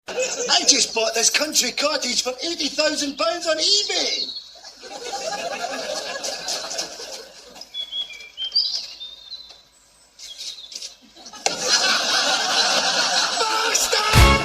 I just bought this country cottage for £80,000 on eBay.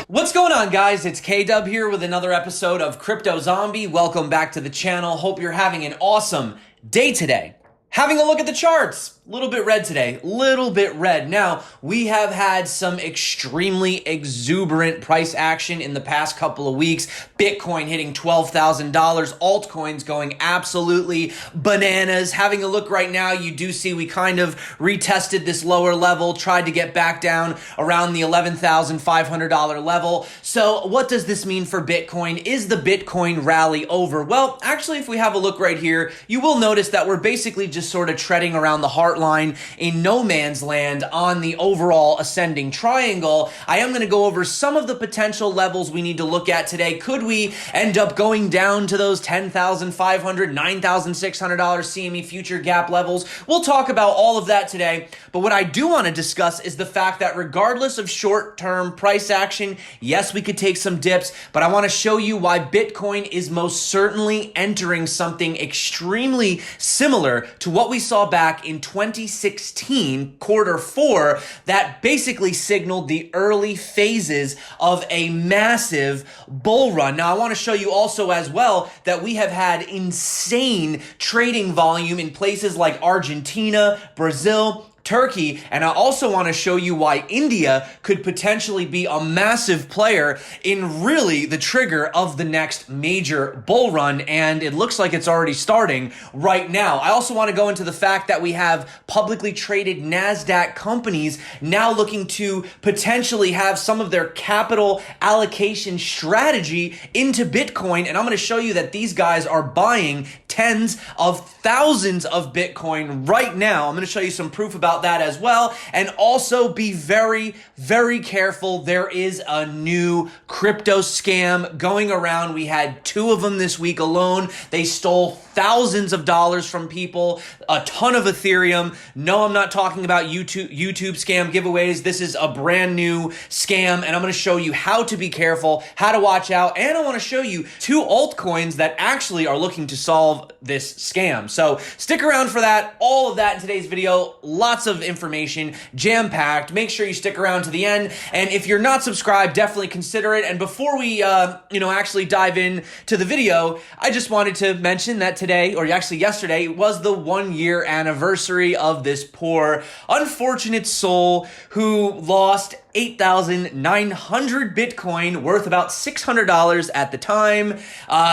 What's going on, guys? It's K-Dub here with another episode of CryptoZombie. Welcome back to the channel. Hope you're having an awesome day today. Having a look at the charts. A little bit red today, little bit red. Now, we have had some extremely exuberant price action in the past couple of weeks. Bitcoin hitting $12,000, altcoins going absolutely bananas. Having a look right now, you do see we kind of retested this lower level, tried to get back down around the $11,500 level. So what does this mean for Bitcoin? Is the Bitcoin rally over? Well, actually, if we have a look right here, you will notice that we're basically just sort of treading around the heart line in no man's land on the overall ascending triangle. I am going to go over some of the potential levels we need to look at today. Could we end up going down to those $10,500, $9,600 CME future gap levels? We'll talk about all of that today. But what I do want to discuss is the fact that regardless of short-term price action, yes, we could take some dips, but I want to show you why Bitcoin is most certainly entering something extremely similar to what we saw back in 2016, quarter four, that basically signaled the early phases of a massive bull run. Now, I want to show you also as well that we have had insane trading volume in places like Argentina, Brazil, Turkey, and I also want to show you why India could potentially be a massive player in really the trigger of the next major bull run, and it looks like it's already starting right now. I also want to go into the fact that we have publicly traded NASDAQ companies now looking to potentially have some of their capital allocation strategy into Bitcoin, and I'm going to show you that these guys are buying tens of thousands of Bitcoin right now. I'm going to show you some proof about that as well. And also be very, very careful. There is a new crypto scam going around. We had two of them this week alone. They stole thousands of dollars from people, a ton of Ethereum. No, I'm not talking about YouTube scam giveaways. This is a brand new scam, and I'm going to show you how to be careful, how to watch out, and I want to show you two altcoins that actually are looking to solve this scam. So stick around for that. All of that in today's video. Lots of information, jam-packed. Make sure you stick around to the end. And if you're not subscribed, definitely consider it. And before we, actually dive in to the video, I just wanted to mention that today, or actually yesterday, was the 1-year anniversary of this poor, unfortunate soul who lost 8,900 Bitcoin, worth about $600 at the time.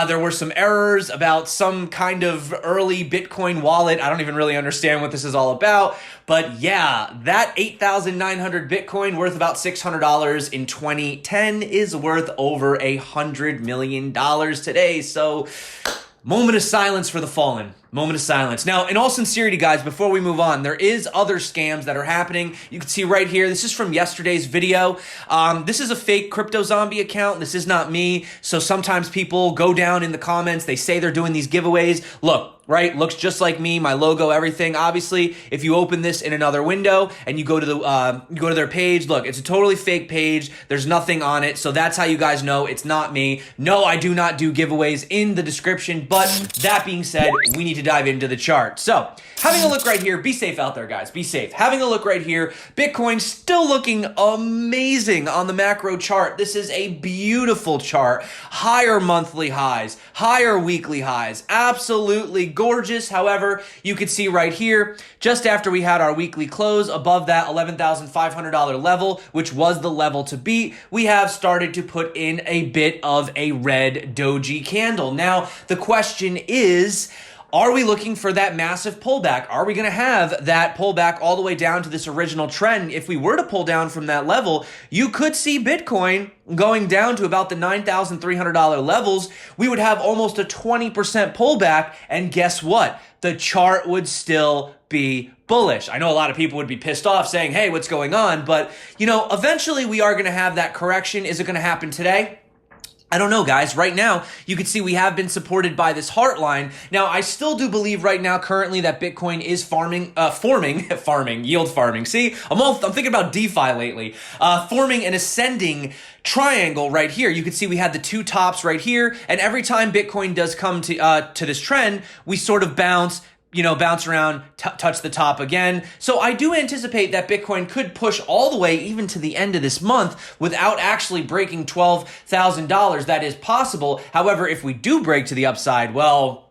There were some errors about some kind of early Bitcoin wallet. I don't even really understand what this is all about. But yeah, that 8,900 Bitcoin worth about $600 in 2010 is worth over $100 million today. So moment of silence for the fallen. Moment of silence. Now, in all sincerity, guys, before we move on, there is other scams that are happening. You can see right here, this is from yesterday's video. This is a fake CryptoZombie account. This is not me. So sometimes people go down in the comments. They say they're doing these giveaways. Look, right? Looks just like me, my logo, everything. Obviously, if you open this in another window and you go to their page, look, it's a totally fake page. There's nothing on it. So that's how you guys know it's not me. No, I do not do giveaways in the description. But that being said, we need to dive into the chart. So, having a look right here, be safe out there, guys, be safe. Having a look right here, Bitcoin still looking amazing on the macro chart. This is a beautiful chart. Higher monthly highs, higher weekly highs, absolutely gorgeous. However, you can see right here, just after we had our weekly close above that $11,500 level, which was the level to beat, we have started to put in a bit of a red doji candle. Now, the question is, are we looking for that massive pullback? Are we going to have that pullback all the way down to this original trend? If we were to pull down from that level, you could see Bitcoin going down to about the $9,300 levels. We would have almost a 20% pullback, and guess what? The chart would still be bullish. I know a lot of people would be pissed off saying, hey, what's going on? But, eventually we are going to have that correction. Is it going to happen today? I don't know, guys. Right now, you can see we have been supported by this heart line. Now, I still do believe right now, currently, that Bitcoin is yield farming. See, I'm thinking about DeFi lately. Forming an ascending triangle right here. You can see we had the two tops right here, and every time Bitcoin does come to this trend, we sort of bounce around, touch the top again. So I do anticipate that Bitcoin could push all the way even to the end of this month without actually breaking $12,000. That is possible. However, if we do break to the upside, well,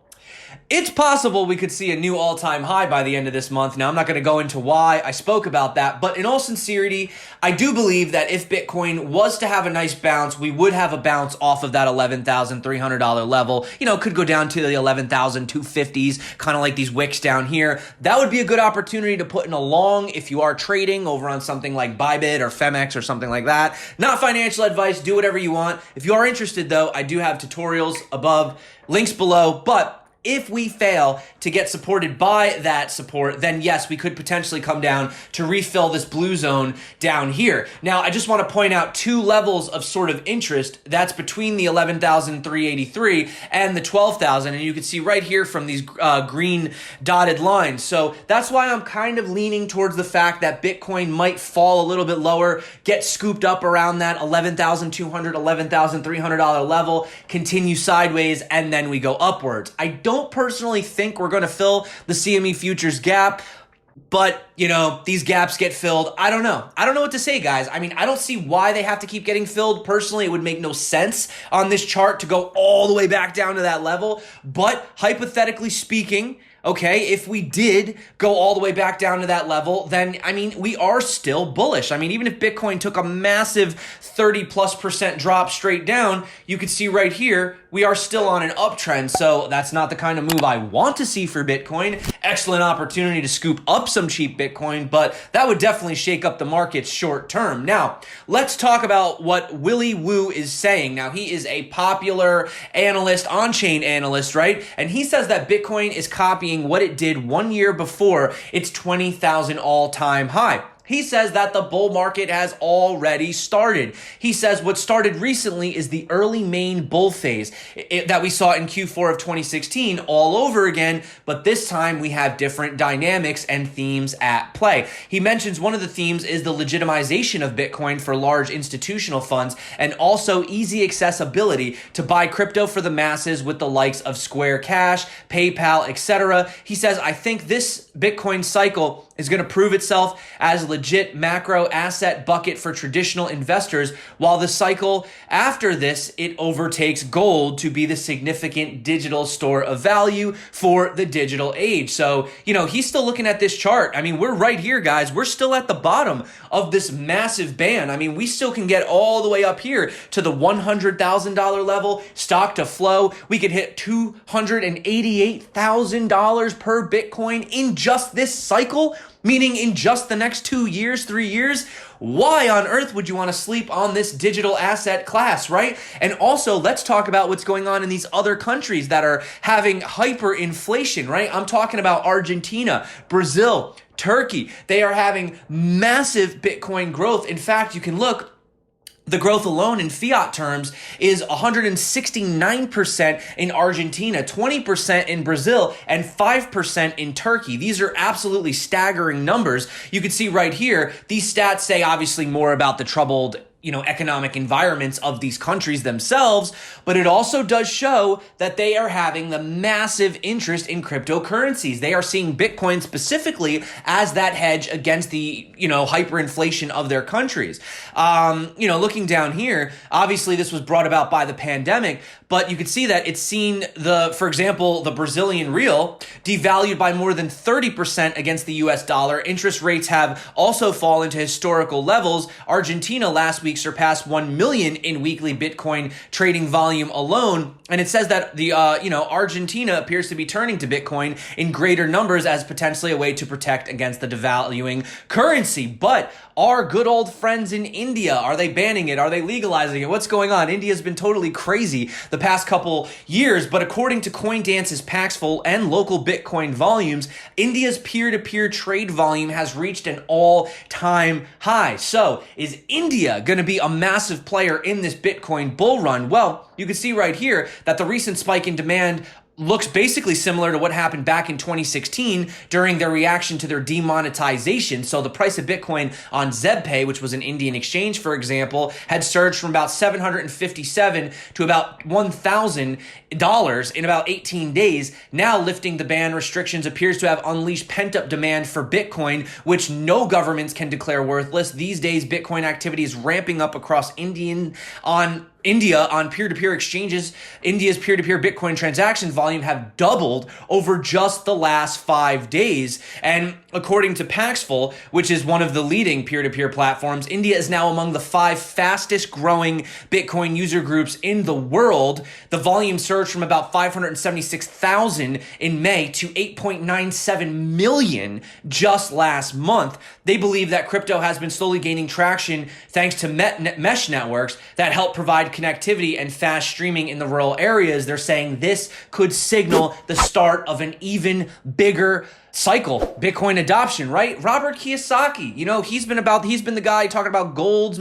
it's possible we could see a new all-time high by the end of this month. Now, I'm not going to go into why I spoke about that, but in all sincerity, I do believe that if Bitcoin was to have a nice bounce, we would have a bounce off of that $11,300 level. Could go down to the 11,250s, kind of like these wicks down here. That would be a good opportunity to put in a long if you are trading over on something like Bybit or Femex or something like that. Not financial advice. Do whatever you want. If you are interested, though, I do have tutorials above, links below, but if we fail to get supported by that support, then yes, we could potentially come down to refill this blue zone down here. Now, I just want to point out two levels of sort of interest. That's between the 11,383 and the 12,000. And you can see right here from these green dotted lines. So that's why I'm kind of leaning towards the fact that Bitcoin might fall a little bit lower, get scooped up around that $11,200, $11,300 level, continue sideways, and then we go upwards. I don't personally think we're going to fill the CME futures gap, but these gaps get filled. I don't know what to say, guys. I mean, I don't see why they have to keep getting filled. Personally, it would make no sense on this chart to go all the way back down to that level, but hypothetically speaking, okay, if we did go all the way back down to that level, then, we are still bullish. Even if Bitcoin took a massive 30+% drop straight down, you could see right here, we are still on an uptrend. So that's not the kind of move I want to see for Bitcoin. Excellent opportunity to scoop up some cheap Bitcoin, but that would definitely shake up the markets short term. Now, let's talk about what Willy Woo is saying. Now, he is a popular analyst, on-chain analyst, right? And he says that Bitcoin is copying what it did 1 year before its 20,000 all-time high. He says that the bull market has already started. He says what started recently is the early main bull phase that we saw in Q4 of 2016 all over again, but this time we have different dynamics and themes at play. He mentions one of the themes is the legitimization of Bitcoin for large institutional funds and also easy accessibility to buy crypto for the masses with the likes of Square Cash, PayPal, etc. He says, I think this Bitcoin cycle is going to prove itself as a legit macro asset bucket for traditional investors, while the cycle after this, it overtakes gold to be the significant digital store of value for the digital age. So, he's still looking at this chart. We're right here, guys. We're still at the bottom of this massive band. we still can get all the way up here to the $100,000 level, stock to flow. We could hit $288,000 per Bitcoin in just this cycle. Meaning in just the next 2 years, 3 years, why on earth would you want to sleep on this digital asset class, right? And also, let's talk about what's going on in these other countries that are having hyperinflation, right? I'm talking about Argentina, Brazil, Turkey. They are having massive Bitcoin growth. In fact, you can look. The growth alone in fiat terms is 169% in Argentina, 20% in Brazil, and 5% in Turkey. These are absolutely staggering numbers. You can see right here, these stats say obviously more about the troubled economic environments of these countries themselves, but it also does show that they are having the massive interest in cryptocurrencies. They are seeing Bitcoin specifically as that hedge against the, hyperinflation of their countries. Looking down here, obviously this was brought about by the pandemic, but you can see that it's seen for example, the Brazilian real devalued by more than 30% against the US dollar. Interest rates have also fallen to historical levels. Argentina last week surpassed 1 million in weekly Bitcoin trading volume alone. And it says that the Argentina appears to be turning to Bitcoin in greater numbers as potentially a way to protect against the devaluing currency. But our good old friends in India, are they banning it? Are they legalizing it? What's going on? India's been totally crazy the past couple years, but according to CoinDance's Paxful and local Bitcoin volumes, India's peer-to-peer trade volume has reached an all-time high. So, is India going to be a massive player in this Bitcoin bull run? Well, you can see right here that the recent spike in demand looks basically similar to what happened back in 2016 during their reaction to their demonetization. So the price of Bitcoin on ZebPay, which was an Indian exchange, for example, had surged from about $757 to about $1,000 in about 18 days. Now lifting the ban restrictions appears to have unleashed pent-up demand for Bitcoin, which no governments can declare worthless. These days, Bitcoin activity is ramping up across India on peer-to-peer exchanges. India's peer-to-peer Bitcoin transaction volume have doubled over just the last 5 days. And according to Paxful, which is one of the leading peer-to-peer platforms, India is now among the 5 fastest growing Bitcoin user groups in the world. The volume surged from about 576,000 in May to 8.97 million just last month. They believe that crypto has been slowly gaining traction thanks to mesh networks that help provide connectivity and fast streaming in the rural areas. They're saying this could signal the start of an even bigger cycle, Bitcoin adoption, right? Robert Kiyosaki, he's been the guy talking about gold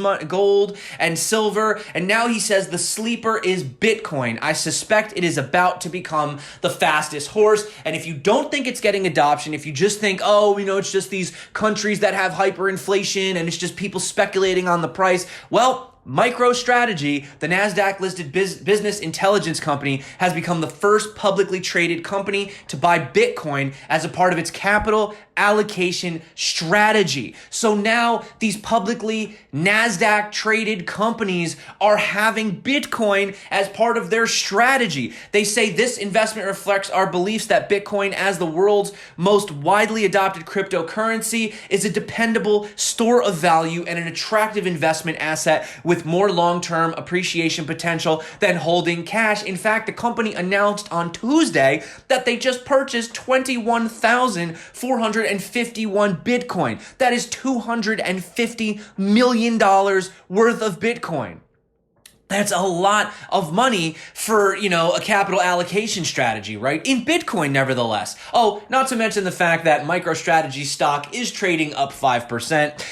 and silver, and now he says the sleeper is Bitcoin. I suspect it is about to become the fastest horse. And if you don't think it's getting adoption, if you just think, it's just these countries that have hyperinflation and it's just people speculating on the price, well, MicroStrategy, the NASDAQ-listed business intelligence company, has become the first publicly traded company to buy Bitcoin as a part of its capital allocation strategy. So now these publicly NASDAQ-traded companies are having Bitcoin as part of their strategy. They say this investment reflects our beliefs that Bitcoin, as the world's most widely adopted cryptocurrency, is a dependable store of value and an attractive investment asset with more long-term appreciation potential than holding cash. In fact, the company announced on Tuesday that they just purchased 21,451 Bitcoin. That is $250 million worth of Bitcoin. That's a lot of money for, a capital allocation strategy, right? In Bitcoin, nevertheless. Oh, not to mention the fact that MicroStrategy stock is trading up 5%.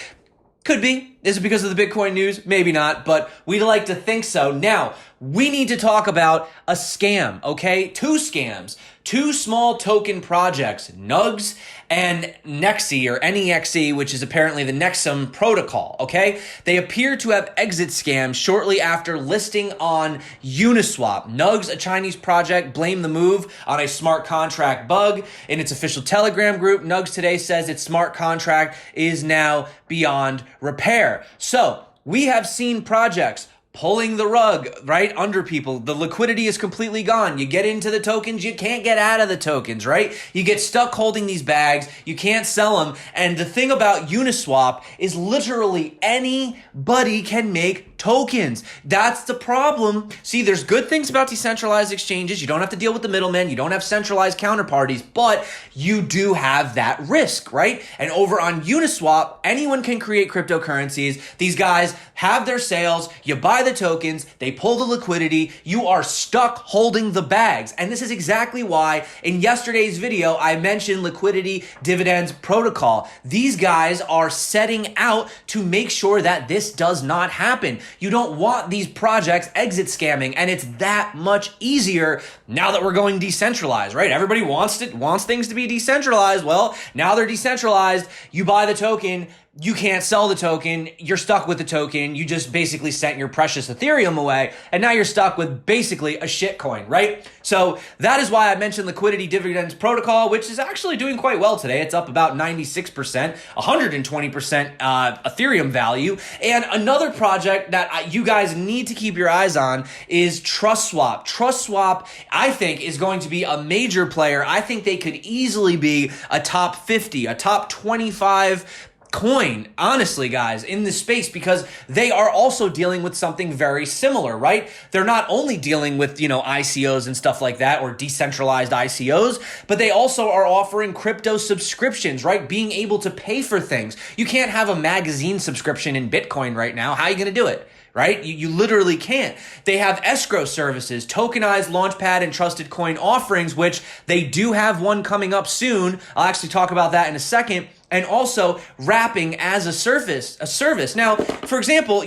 Could be. Is it because of the Bitcoin news? Maybe not, but we'd like to think so. Now, we need to talk about a scam, okay? 2 scams. 2 small token projects, Nugs and Nexi, or NEXE, which is apparently the Nexum protocol, okay? They appear to have exit scams shortly after listing on Uniswap. Nugs, a Chinese project, blamed the move on a smart contract bug. In its official Telegram group, Nugs today says its smart contract is now beyond repair. So, we have seen projects pulling the rug right under people. The liquidity is completely gone. You get into the tokens, you can't get out of the tokens, right? You get stuck holding these bags, you can't sell them. And the thing about Uniswap is literally anybody can make tokens. That's the problem. See, there's good things about decentralized exchanges. You don't have to deal with the middlemen. You don't have centralized counterparties, but you do have that risk, right? And over on Uniswap, anyone can create cryptocurrencies. These guys have their sales. You buy the tokens. They pull the liquidity. You are stuck holding the bags. And this is exactly why in yesterday's video, I mentioned liquidity dividends protocol. These guys are setting out to make sure that this does not happen. You don't want these projects exit scamming, and it's that much easier now that we're going decentralized, right? Everybody wants things to be decentralized. Well, now they're decentralized. You buy the token. You can't sell the token. You're stuck with the token. You just basically sent your precious Ethereum away, and now you're stuck with basically a shit coin, right? So that is why I mentioned liquidity dividends protocol, which is actually doing quite well today. It's up about 96%, 120% Ethereum value. And another project that you guys need to keep your eyes on is TrustSwap. TrustSwap, I think, is going to be a major player. I think they could easily be a top 50, a top 25 coin, honestly, guys, in this space, because they are also dealing with something very similar, right? They're not only dealing with, ICOs and stuff like that, or decentralized ICOs, but they also are offering crypto subscriptions, right? Being able to pay for things. You can't have a magazine subscription in Bitcoin right now. How are you going to do it? right? You literally can't. They have escrow services, tokenized launchpad and trusted coin offerings, which they do have one coming up soon. I'll actually talk about that in a second. And also wrapping as a service. Now, for example,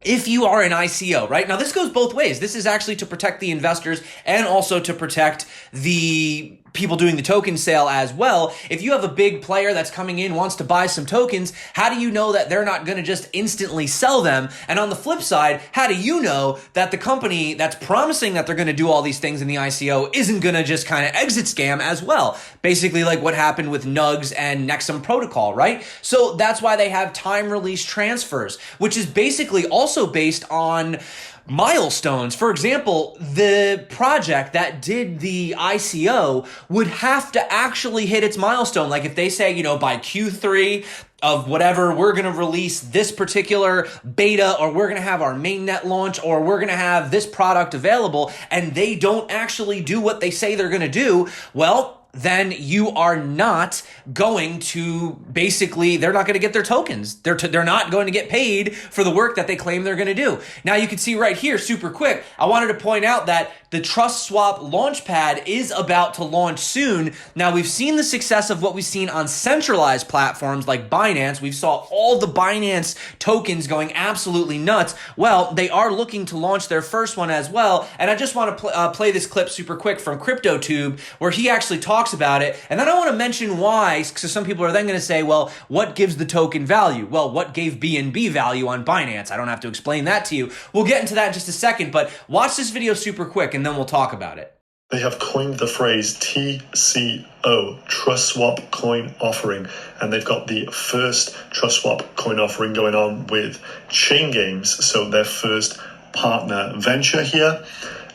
if you are an ICO, right? Now, this goes both ways. This is actually to protect the investors and also to protect the people doing the token sale as well. If you have a big player that's coming in, wants to buy some tokens, how do you know that they're not going to just instantly sell them? And on the flip side, how do you know that the company that's promising that they're going to do all these things in the ICO isn't going to just kind of exit scam as well? Basically like what happened with Nugs and Nexum Protocol, right? So that's why they have time release transfers, which is basically also based on milestones. For example, the project that did the ICO would have to actually hit its milestone. Like if they say, by Q3 of whatever, we're going to release this particular beta, or we're going to have our mainnet launch, or we're going to have this product available, and they don't actually do what they say they're going to do, well, then you are not going to they're not going to get their tokens. They're not going to get paid for the work that they claim they're going to do. Now you can see right here, super quick, I wanted to point out that the TrustSwap Launchpad is about to launch soon. Now we've seen the success of what we've seen on centralized platforms like Binance. We saw all the Binance tokens going absolutely nuts. Well, they are looking to launch their first one as well. And I just want to play this clip super quick from CryptoTube where he actually talks about it. And then I want to mention why, because some people are then going to say, well, what gives the token value? Well, what gave BNB value on Binance? I don't have to explain that to you. We'll get into that in just a second, but watch this video super quick and then we'll talk about it. They have coined the phrase TCO, Trust Swap Coin Offering, and they've got the first Trust Swap Coin Offering going on with Chain Games, so their first partner venture here.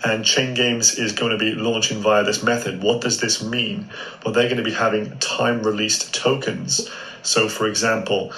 And Chain Games is going to be launching via this method. What does this mean? Well, they're going to be having time-released tokens. So, for example,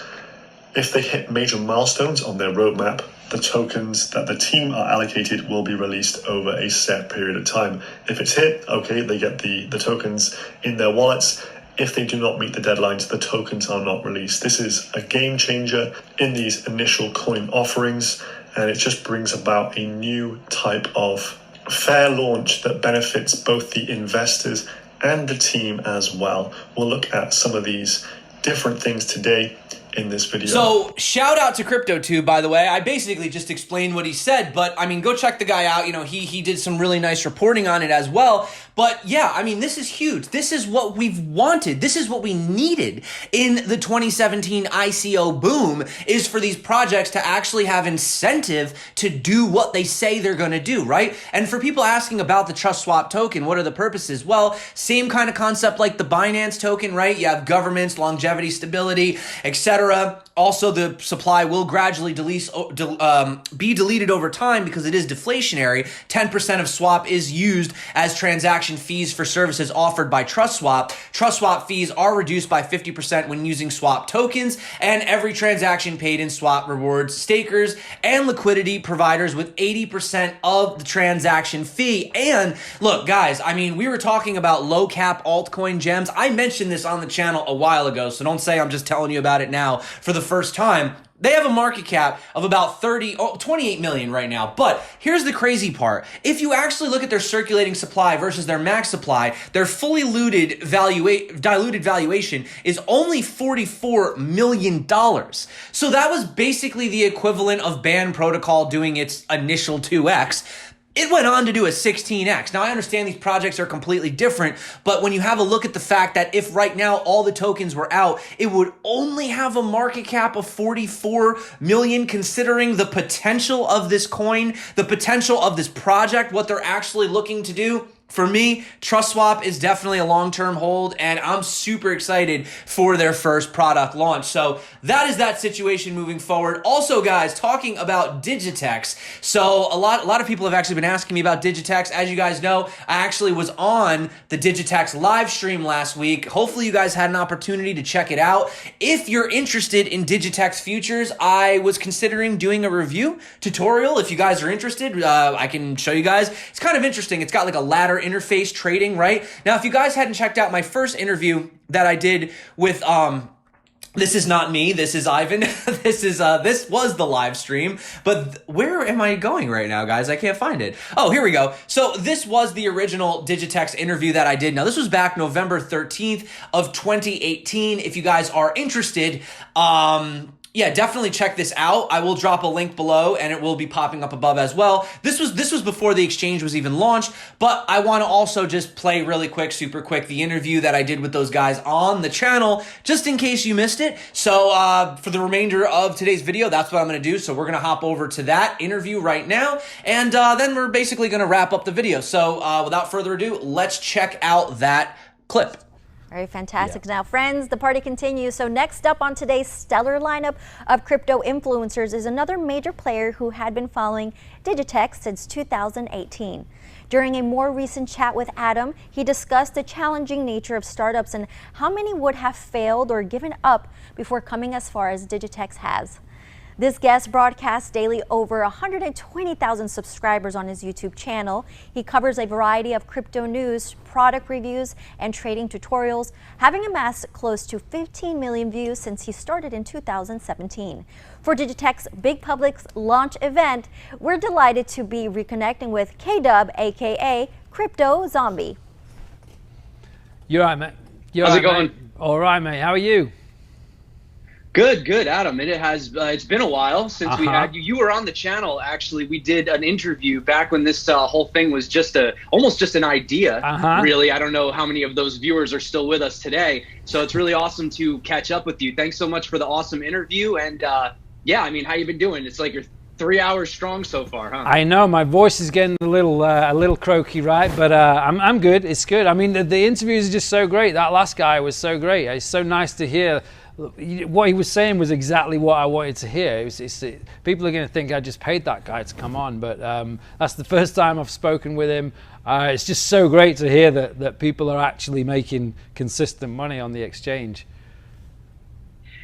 if they hit major milestones on their roadmap, the tokens that the team are allocated will be released over a set period of time. If it's hit, okay, they get the tokens in their wallets. If they do not meet the deadlines, the tokens are not released. This is a game changer in these initial coin offerings, and it just brings about a new type of fair launch that benefits both the investors and the team as well. We'll look at some of these different things today in this video. So shout out to CryptoTube, by the way. I basically just explained what he said, but I mean, go check the guy out. He did some really nice reporting on it as well. But yeah, I mean, this is huge. This is what we've wanted. This is what we needed in the 2017 ICO boom, is for these projects to actually have incentive to do what they say they're going to do, right? And for people asking about the TrustSwap token, what are the purposes? Well, same kind of concept like the Binance token, right? You have governance, longevity, stability, etc. Also, the supply will gradually be deleted over time because it is deflationary. 10% of swap is used as transaction fees for services offered by TrustSwap. TrustSwap fees are reduced by 50% when using swap tokens, and every transaction paid in swap rewards stakers and liquidity providers with 80% of the transaction fee. And look, guys, I mean, we were talking about low cap altcoin gems. I mentioned this on the channel a while ago, so don't say I'm just telling you about it now for the first time. They have a market cap of about 28 million right now. But here's the crazy part. If you actually look at their circulating supply versus their max supply, their fully diluted valuation is only $44 million. So that was basically the equivalent of Band Protocol doing its initial 2x. It went on to do a 16x. Now, I understand these projects are completely different, but when you have a look at the fact that if right now all the tokens were out, it would only have a market cap of 44 million, considering the potential of this coin, the potential of this project, what they're actually looking to do. For me, TrustSwap is definitely a long-term hold, and I'm super excited for their first product launch. So that is that situation moving forward. Also, guys, talking about Digitex. So a lot of people have actually been asking me about Digitex. As you guys know, I actually was on the Digitex live stream last week. Hopefully, you guys had an opportunity to check it out. If you're interested in Digitex futures, I was considering doing a review tutorial. If you guys are interested, I can show you guys. It's kind of interesting. It's got like a ladder interface trading, right? Now, if you guys hadn't checked out my first interview that I did with This is not me. This is Ivan. This was the live stream, but where am I going right now, guys? I can't find it. Oh, here we go. So this was the original Digitex interview that I did. Now, this was back November 13th of 2018. If you guys are interested, yeah, definitely check this out. I will drop a link below and it will be popping up above as well. This was before the exchange was even launched, but I want to also just play really quick, super quick, the interview that I did with those guys on the channel, just in case you missed it. So for the remainder of today's video, that's what I'm going to do. So we're going to hop over to that interview right now, and then we're basically going to wrap up the video. So without further ado, let's check out that clip. All right, fantastic. Now, friends, the party continues. So next up on today's stellar lineup of crypto influencers is another major player who had been following Digitex since 2018. During a more recent chat with Adam, he discussed the challenging nature of startups and how many would have failed or given up before coming as far as Digitex has. This guest broadcasts daily over 120,000 subscribers on his YouTube channel. He covers a variety of crypto news, product reviews, and trading tutorials, having amassed close to 15 million views since he started in 2017. For Digitex's Big Public's launch event, we're delighted to be reconnecting with K-Dub, aka CryptoZombie. You all right, mate? How's it going? Mate? All right, mate. How are you? Good, Adam. It's been a while since we had you. You were on the channel, actually. We did an interview back when this whole thing was almost just an idea, really. I don't know how many of those viewers are still with us today. So it's really awesome to catch up with you. Thanks so much for the awesome interview. And yeah, I mean, how you been doing? It's like you're 3 hours strong so far, huh? I know my voice is getting a little croaky, right? But I'm good. It's good. I mean, the interviews are just so great. That last guy was so great. It's so nice to hear. What he was saying was exactly what I wanted to hear. People are going to think I just paid that guy to come on, but that's the first time I've spoken with him. It's just so great to hear that people are actually making consistent money on the exchange.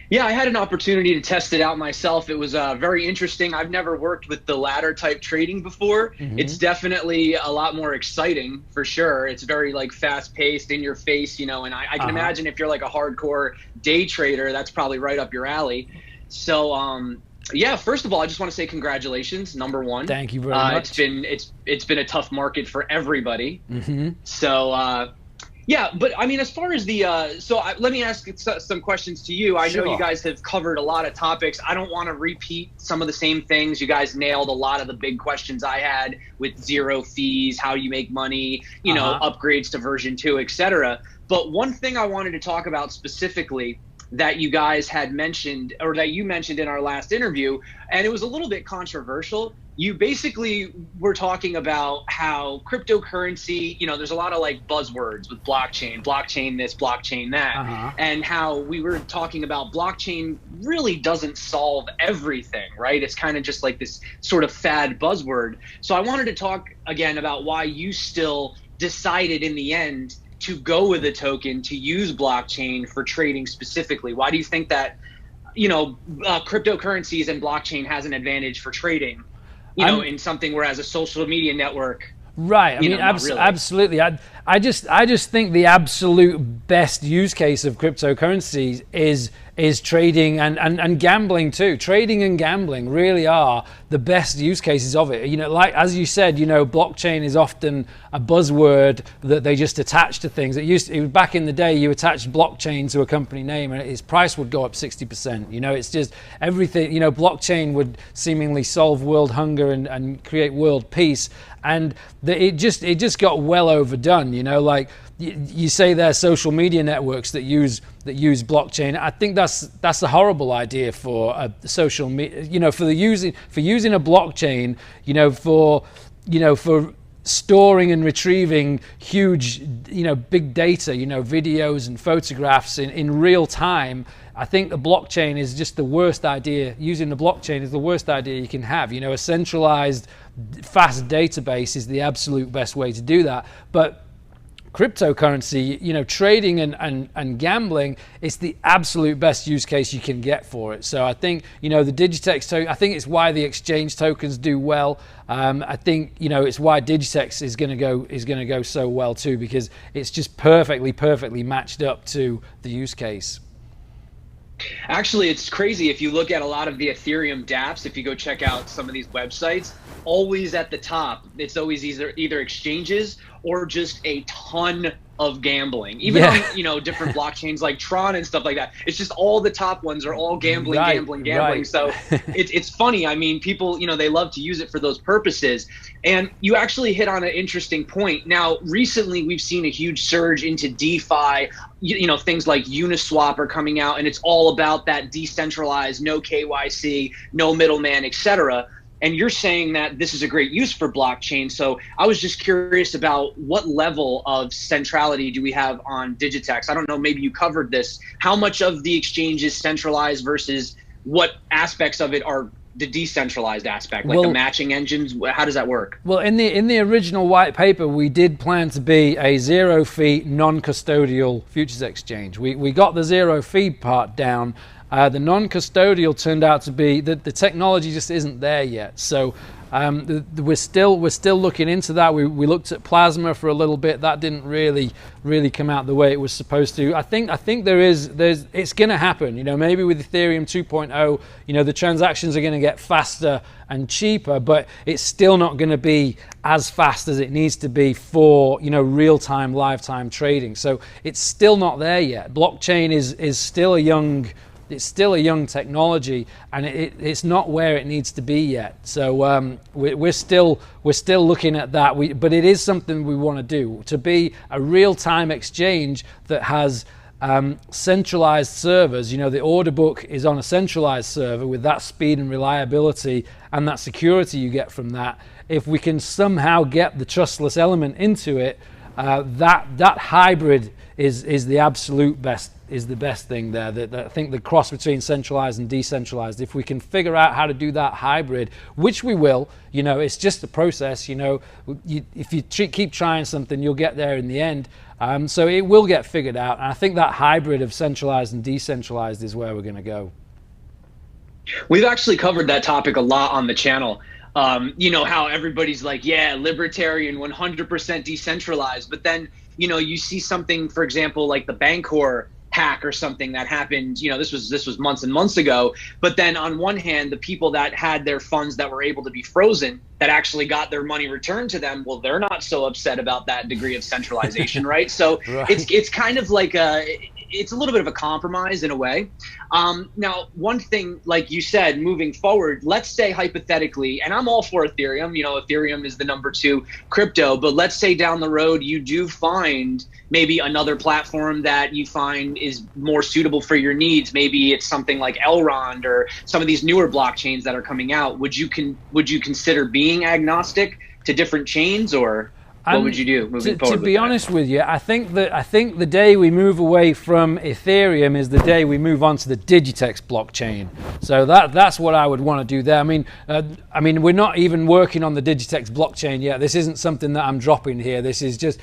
Yeah, I had an opportunity to test it out myself. It was very interesting. I've never worked with the ladder type trading before. It's definitely a lot more exciting for sure. It's very like fast paced, in your face, you know, and I can imagine if you're like a hardcore day trader, that's probably right up your alley. So yeah, first of all, I just want to say congratulations, number one. Thank you very much. It's been a tough market for everybody. So yeah, but I mean, as far as the let me ask some questions to you. I know you guys have covered a lot of topics. I don't want to repeat some of the same things. You guys nailed a lot of the big questions I had with zero fees, how you make money, you know, upgrades to version 2, etc. But one thing I wanted to talk about specifically that you guys had mentioned, or that you mentioned in our last interview, and it was a little bit controversial. You basically were talking about how cryptocurrency, you know, there's a lot of like buzzwords with blockchain this, blockchain that, and how we were talking about blockchain really doesn't solve everything, right? It's kind of just like this sort of fad buzzword. So I wanted to talk again about why you still decided in the end to go with a token, to use blockchain for trading specifically. Why do you think that, you know, cryptocurrencies and blockchain has an advantage for trading? You know, in something where as a social media network, right? I mean, really. Absolutely. I just think the absolute best use case of cryptocurrencies is trading and gambling too. Trading and gambling really are the best use cases of it. You know, like as you said, you know, blockchain is often a buzzword that they just attach to things. It was back in the day, you attached blockchain to a company name and its price would go up 60%. You know, it's just everything. You know, blockchain would seemingly solve world hunger and create world peace, and it just got well overdone. You know, like you say there are social media networks that use blockchain. I think that's a horrible idea for a social media. You know, for using a blockchain. You know, for storing and retrieving huge, you know, big data. You know, videos and photographs in real time. I think the blockchain is just the worst idea. Using the blockchain is the worst idea you can have. You know, a centralized, fast database is the absolute best way to do that. But cryptocurrency, you know, trading and gambling, it's the absolute best use case you can get for it. So I think, you know, the Digitex token, I think it's why the exchange tokens do well. I think, you know, it's why Digitex is going to go so well too, because it's just perfectly matched up to the use case. Actually, it's crazy. If you look at a lot of the Ethereum dApps, if you go check out some of these websites, always at the top, it's always either exchanges or just a ton of gambling. Even on, you know, different blockchains like Tron and stuff like that. It's just all the top ones are all gambling, gambling. Right. So it's funny. I mean, people, you know, they love to use it for those purposes. And you actually hit on an interesting point. Now, recently, we've seen a huge surge into DeFi. You know, things like Uniswap are coming out, and it's all about that decentralized, no KYC, no middleman, etc. And you're saying that this is a great use for blockchain. So I was just curious about what level of centrality do we have on Digitex? I don't know, maybe you covered this. How much of the exchange is centralized versus what aspects of it are the decentralized aspect, like the matching engines? How does that work? Well, in the original white paper, we did plan to be a zero-fee, non-custodial futures exchange. We got the zero-fee part down. The non-custodial turned out to be the technology just isn't there yet. So we're still looking into that. We looked at Plasma for a little bit. That didn't really come out the way it was supposed to. I think it's going to happen. You know, maybe with Ethereum 2.0, you know, the transactions are going to get faster and cheaper, but it's still not going to be as fast as it needs to be for, you know, real-time, live-time trading. So it's still not there yet. Blockchain is still a young. It's still a young technology, and it's not where it needs to be yet. So we're still looking at that. But it is something we want to do, to be a real-time exchange that has centralized servers. You know, the order book is on a centralized server with that speed and reliability and that security you get from that. If we can somehow get the trustless element into it, that hybrid is the absolute best. Is the best thing there. I think the cross between centralized and decentralized, if we can figure out how to do that hybrid, which we will, you know, it's just a process, you know, if you keep trying something, you'll get there in the end. So it will get figured out. And I think that hybrid of centralized and decentralized is where we're going to go. We've actually covered that topic a lot on the channel. You know, how everybody's like, yeah, libertarian, 100% decentralized. But then, you know, you see something, for example, like the Bancor hack or something that happened, you know, this was months and months ago. But then on one hand, the people that had their funds that were able to be frozen, that actually got their money returned to them, well, they're not so upset about that degree of centralization, right? So it's kind of like it's a little bit of a compromise in a way. Now, one thing, like you said, moving forward, let's say hypothetically, and I'm all for Ethereum, you know, Ethereum is the #2 crypto, but let's say down the road you do find maybe another platform that you find is more suitable for your needs. Maybe it's something like Elrond or some of these newer blockchains that are coming out. Would you consider being agnostic to different chains, or what would you do moving forward? To be honest with you, I think the day we move away from Ethereum is the day we move on to the Digitex blockchain. So that's what I would want to do there. I mean, we're not even working on the Digitex blockchain yet. This isn't something that I'm dropping here. This is just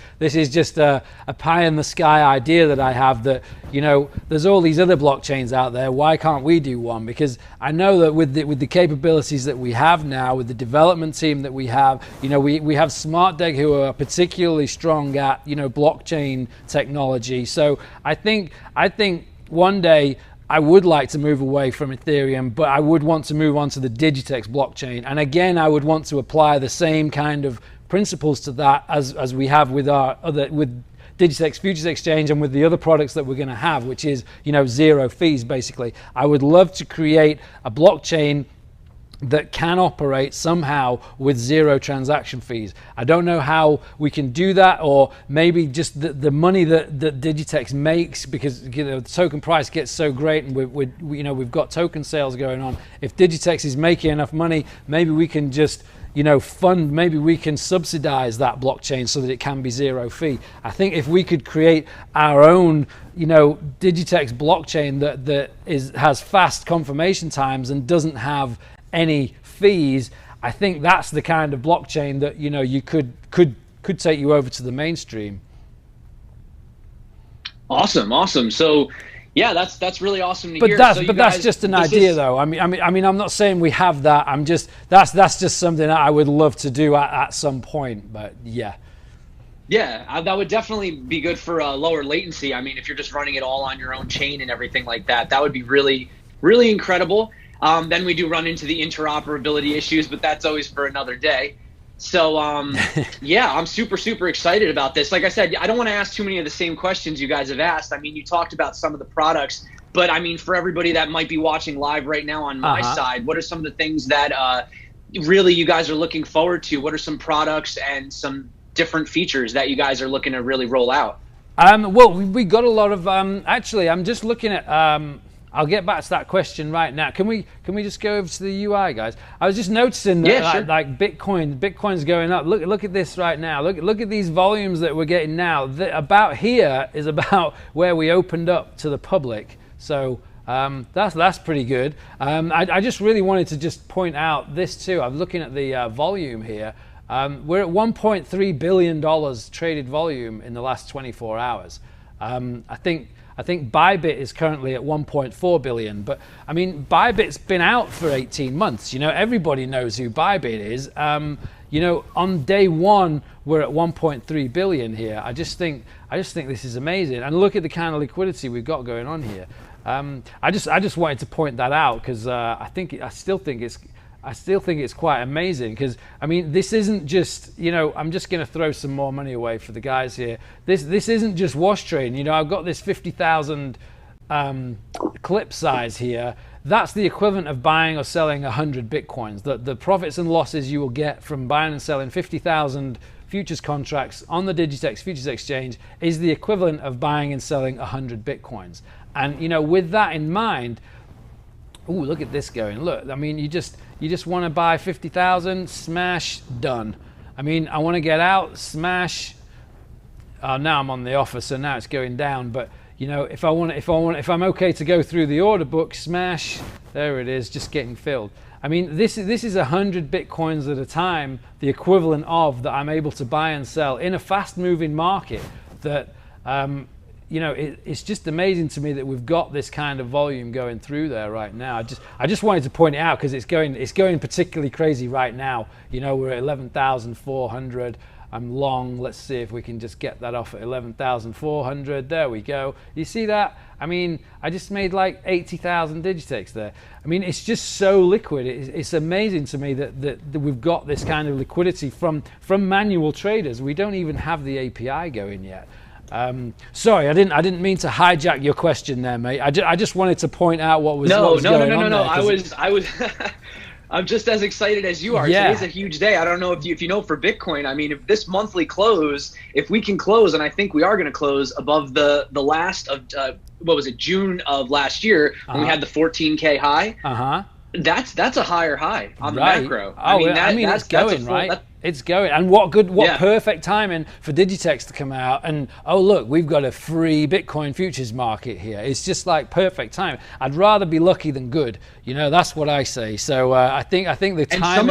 a pie in the sky idea that I have. That, you know, there's all these other blockchains out there. Why can't we do one? Because I know that with the capabilities that we have now, with the development team that we have, you know, we have SmartDeg who are particularly strong at, you know, blockchain technology. So I think one day I would like to move away from Ethereum, but I would want to move on to the Digitex blockchain. And again, I would want to apply the same kind of principles to that as we have with with Digitex Futures Exchange and with the other products that we're going to have, which is, you know, zero fees basically. I would love to create a blockchain that can operate somehow with zero transaction fees. I don't know how we can do that, or maybe just the money that Digitex makes, because, you know, the token price gets so great, and we've got token sales going on. If Digitex is making enough money, maybe we can just, you know, maybe we can subsidize that blockchain so that it can be zero fee. I think if we could create our own, you know, Digitex blockchain that has fast confirmation times and doesn't have any fees, I think that's the kind of blockchain that, you know, you could take you over to the mainstream. Awesome. So yeah, that's really awesome to hear. But that's just an idea, though. I mean, I'm not saying we have that. That's just something that I would love to do at some point. But yeah. Yeah, that would definitely be good for lower latency. I mean, if you're just running it all on your own chain and everything like that, that would be really, really incredible. Then we do run into the interoperability issues, but that's always for another day. So, yeah, I'm super, super excited about this. Like I said, I don't want to ask too many of the same questions you guys have asked. I mean, you talked about some of the products, but I mean, for everybody that might be watching live right now on my side, what are some of the things that really you guys are looking forward to? What are some products and some different features that you guys are looking to really roll out? Well, we got a lot of, actually, I'm just looking at, I'll get back to that question right now. Can we just go over to the UI, guys? I was just noticing that sure. like Bitcoin's going up. Look at this right now. Look at these volumes that we're getting now. About here is about where we opened up to the public. So that's pretty good. I just really wanted to just point out this too. I'm looking at the volume here. We're at $1.3 billion traded volume in the last 24 hours. I think Bybit is currently at 1.4 billion, but I mean, Bybit's been out for 18 months. You know, everybody knows who Bybit is. You know, on day one, we're at 1.3 billion here. I just think this is amazing. And look at the kind of liquidity we've got going on here. I just wanted to point that out because I still think it's quite amazing because, I mean, this isn't just, you know, I'm just going to throw some more money away for the guys here. This isn't just wash trading. You know, I've got this 50,000 clip size here. That's the equivalent of buying or selling 100 Bitcoins. The profits and losses you will get from buying and selling 50,000 futures contracts on the Digitex Futures Exchange is the equivalent of buying and selling 100 Bitcoins. And, you know, with that in mind, ooh, look at this going. Look, I mean, you just want to buy 50,000, smash, done. I mean, I want to get out, smash. Now I'm on the offer, so now it's going down. But you know, if I'm okay to go through the order book, smash, there it is, just getting filled. I mean, this is 100 Bitcoins at a time, the equivalent of that I'm able to buy and sell in a fast-moving market. That you know, it's just amazing to me that we've got this kind of volume going through there right now. I just wanted to point it out because it's going particularly crazy right now. You know, we're at 11,400. I'm long. Let's see if we can just get that off at 11,400. There we go. You see that? I mean, I just made like 80,000 Digitex there. I mean, it's just so liquid. It's amazing to me that we've got this kind of liquidity from manual traders. We don't even have the API going yet. Sorry, I didn't mean to hijack your question there, mate. I just wanted to point out what was going on. No. I was I'm just as excited as you are. Yeah. Today's a huge day. I don't know if you know for Bitcoin. I mean, if this monthly close, if we can close, and I think we are going to close above the last of what was it, June of last year when we had the 14K high. That's a higher high on the macro. I mean, that's going right. It's going, and what perfect timing for Digitex to come out and, oh look, we've got a free Bitcoin futures market here. It's just like perfect time. I'd rather be lucky than good. You know, that's what I say. So I think the timing. And some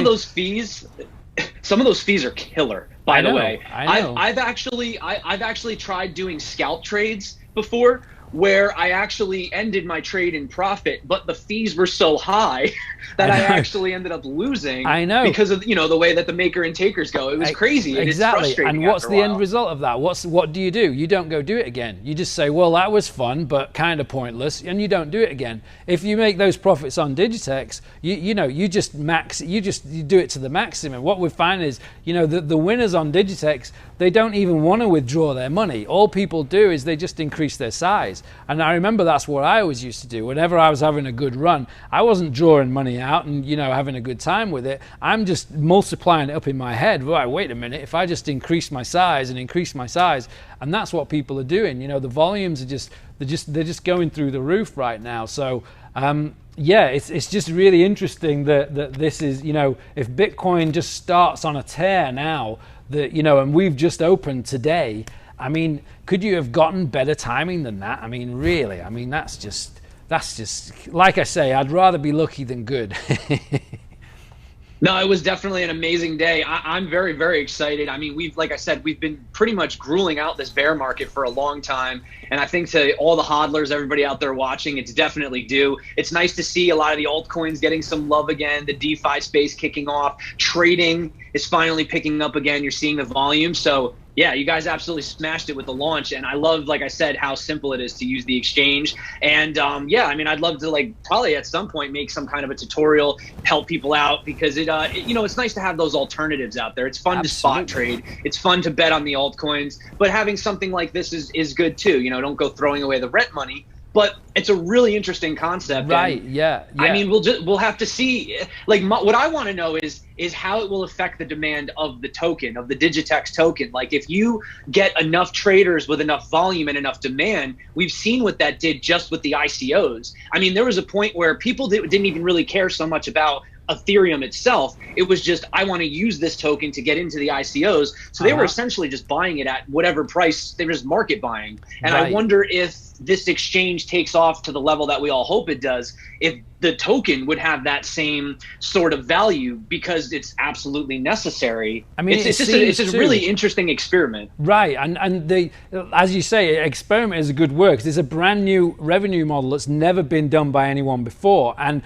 of those fees are killer. By the way, I know. I've actually tried doing scalp trades before, where I actually ended my trade in profit, but the fees were so high that I actually ended up losing. I know, because of, you know, the way that the maker and takers go. It was crazy. Exactly. It's frustrating. And what's the end result of that? What do? You don't go do it again. You just say, well, that was fun, but kind of pointless, and you don't do it again. If you make those profits on Digitex, you do it to the maximum. What we find is, you know, the winners on Digitex, they don't even want to withdraw their money. All people do is they just increase their size. And I remember that's what I always used to do. Whenever I was having a good run, I wasn't drawing money out and, you know, having a good time with it. I'm just multiplying it up in my head. Right, wait a minute. If I just increase my size, and that's what people are doing. You know, the volumes are they're just going through the roof right now. So yeah, it's just really interesting that this is, you know, if Bitcoin just starts on a tear now, that, you know, and we've just opened today. I mean, could you have gotten better timing than that? I mean, really, I mean, that's just, like I say, I'd rather be lucky than good. No, it was definitely an amazing day. I'm very, very excited. I mean, like I said, we've been pretty much grueling out this bear market for a long time. And I think to all the hodlers, everybody out there watching, it's definitely due. It's nice to see a lot of the altcoins getting some love again, the DeFi space kicking off. Trading is finally picking up again. You're seeing the volume. So Yeah, you guys absolutely smashed it with the launch, and I love, like I said, how simple it is to use the exchange. And yeah, I mean, I'd love to probably at some point make some kind of a tutorial, help people out, because it's nice to have those alternatives out there. It's fun to spot trade, it's fun to bet on the altcoins, but having something like this is good too. Don't go throwing away the rent money. But it's a really interesting concept, right? And, yeah. I mean, we'll have to see. What I want to know is how it will affect the demand of the token, of the Digitex token. Like, if you get enough traders with enough volume and enough demand, we've seen what that did just with the ICOs. I mean, there was a point where people didn't even really care so much about Ethereum itself. It was just, I want to use this token to get into the ICOs. So they were essentially just buying it at whatever price. They were just market buying. And I wonder if this exchange takes off to the level that we all hope it does, if the token would have that same sort of value, because it's absolutely necessary. I mean, it's a really interesting experiment. Right. And as you say, experiment is a good word, because it's a brand new revenue model that's never been done by anyone before. And,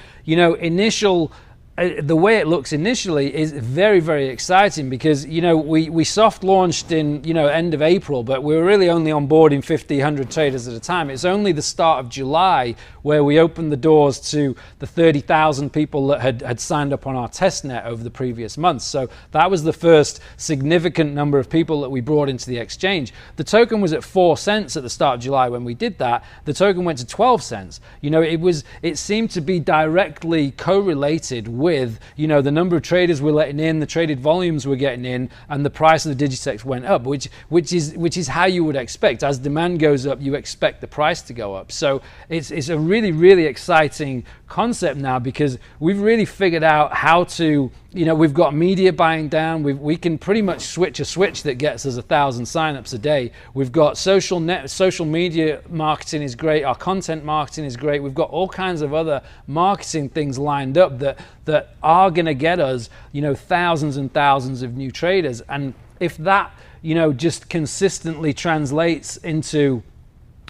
the way it looks initially is very, very exciting, because we soft launched in end of April, but we were really only onboarding 50, 100 traders at a time. It's only the start of July where we opened the doors to the 30,000 people that had signed up on our testnet over the previous months. So that was the first significant number of people that we brought into the exchange. The token was at 4 cents at the start of July when we did that. The token went to 12 cents. It seemed to be directly correlated with the number of traders we're letting in, the traded volumes we're getting in, and the price of the Digitex went up, which is how you would expect. As demand goes up, you expect the price to go up. So it's a really, really exciting concept now, because we've really figured out how to, we've got media buying down. We can pretty much switch a switch that gets us 1,000 signups a day. We've got social media marketing is great. Our content marketing is great. We've got all kinds of other marketing things lined up that are going to get us, thousands and thousands of new traders. And if that, just consistently translates into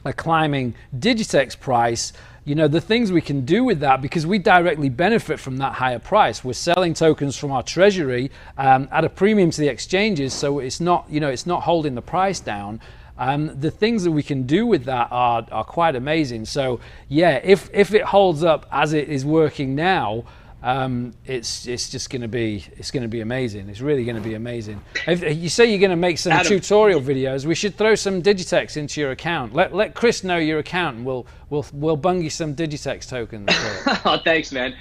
a climbing Digitex price, the things we can do with that, because we directly benefit from that higher price. We're selling tokens from our treasury at a premium to the exchanges, so it's not, it's not holding the price down. The things that we can do with that are quite amazing. So yeah, if it holds up as it is working now, it's just going to be amazing. It's really going to be amazing. If you say you're going to make some Adam, tutorial videos, we should throw some Digitex into your account. Let Chris know your account, and we'll bung you some Digitex tokens. Oh, thanks, man.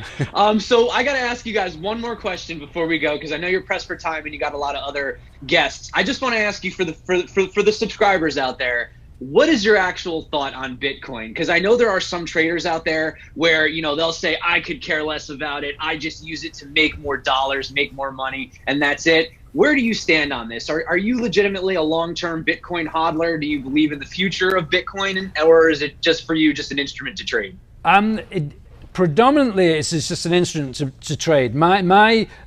So I got to ask you guys one more question before we go, because I know you're pressed for time and you got a lot of other guests. I just want to ask you for the subscribers out there, what is your actual thought on Bitcoin? Because I know there are some traders out there where, they'll say, I could care less about it. I just use it to make more dollars, make more money, and that's it. Where do you stand on this? Are you legitimately a long-term Bitcoin hodler? Do you believe in the future of Bitcoin, or is it just for you just an instrument to trade? Predominantly, it's just an instrument to trade. My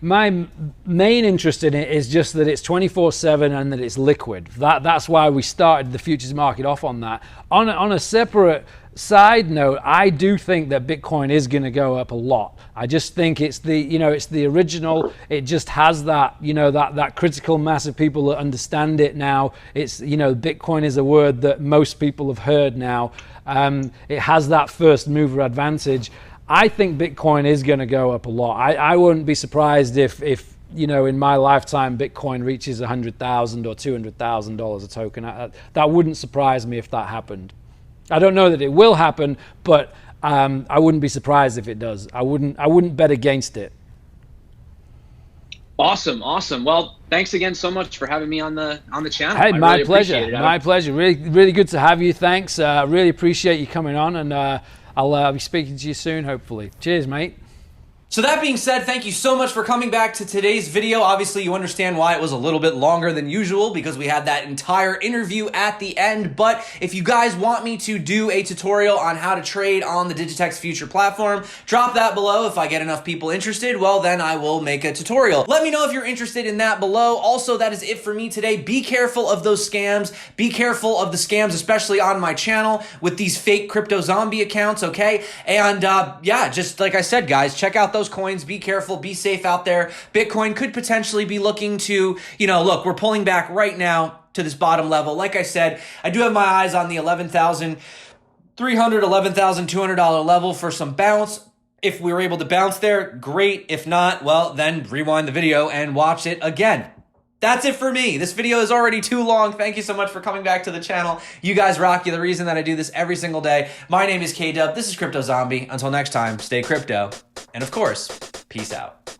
main interest in it is just that it's 24/7 and that it's liquid. That's why we started the futures market off on that. On a separate side note, I do think that Bitcoin is going to go up a lot. I just think it's the original. It just has that that critical mass of people that understand it now. It's Bitcoin is a word that most people have heard now. It has that first mover advantage. I think Bitcoin is going to go up a lot. I wouldn't be surprised if in my lifetime Bitcoin reaches $100,000 or $200,000 a token. That wouldn't surprise me if that happened. I don't know that it will happen, but I wouldn't be surprised if it does. I wouldn't bet against it. Awesome. Well, thanks again so much for having me on the channel. Hey, my pleasure. My pleasure. Really, really good to have you. Thanks. Really appreciate you coming on, and I'll be speaking to you soon, hopefully. Cheers, mate. So that being said, thank you so much for coming back to today's video. Obviously, you understand why it was a little bit longer than usual, because we had that entire interview at the end. But if you guys want me to do a tutorial on how to trade on the Digitex Future platform, drop that below. If I get enough people interested, well, then I will make a tutorial. Let me know if you're interested in that below. Also, that is it for me today. Be careful of those scams. Be careful of the scams, especially on my channel with these fake CryptoZombie accounts, okay? And yeah, just like I said, guys, check out those coins. Be careful, be safe out there. Bitcoin could potentially be looking to, look, we're pulling back right now to this bottom level. Like I said, I do have my eyes on the $11,300, $11,200 level for some bounce. If we were able to bounce there, great. If not, well, then rewind the video and watch it again. That's it for me. This video is already too long. Thank you so much for coming back to the channel. You guys rock. You're the reason that I do this every single day. My name is K-Dub. This is CryptoZombie. Until next time, stay crypto. And of course, peace out.